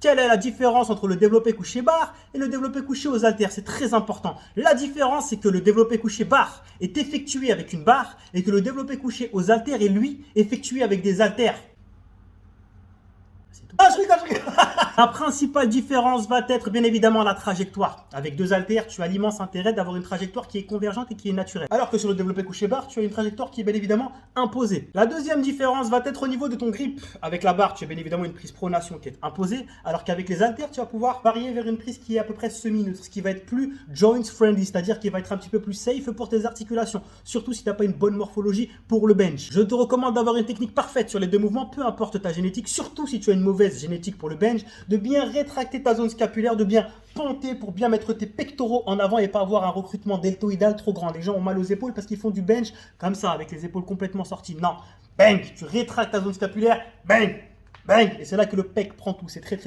Quelle est la différence entre le développé couché barre et le développé couché aux haltères? C'est très important. La différence, c'est que le développé couché barre est effectué avec une barre et que le développé couché aux haltères est, lui, effectué avec des haltères. C'est tout. Ah, je rigole. La principale différence va être bien évidemment la trajectoire. Avec deux haltères, tu as l'immense intérêt d'avoir une trajectoire qui est convergente et qui est naturelle. Alors que sur le développé couché barre, tu as une trajectoire qui est bien évidemment imposée. La deuxième différence va être au niveau de ton grip. Avec la barre, tu as bien évidemment une prise pronation qui est imposée, alors qu'avec les haltères, tu vas pouvoir varier vers une prise qui est à peu près semi-neutre, ce qui va être plus joints friendly, c'est-à-dire qui va être un petit peu plus safe pour tes articulations, surtout si tu n'as pas une bonne morphologie pour le bench. Je te recommande d'avoir une technique parfaite sur les deux mouvements, peu importe ta génétique, surtout si tu as une mauvaise génétique pour le bench, de bien rétracter ta zone scapulaire, de bien ponter pour bien mettre tes pectoraux en avant et pas avoir un recrutement deltoïdal trop grand. Les gens ont mal aux épaules parce qu'ils font du bench comme ça, avec les épaules complètement sorties. Non, bang, tu rétractes ta zone scapulaire, bang, bang, et c'est là que le pec prend tout. C'est très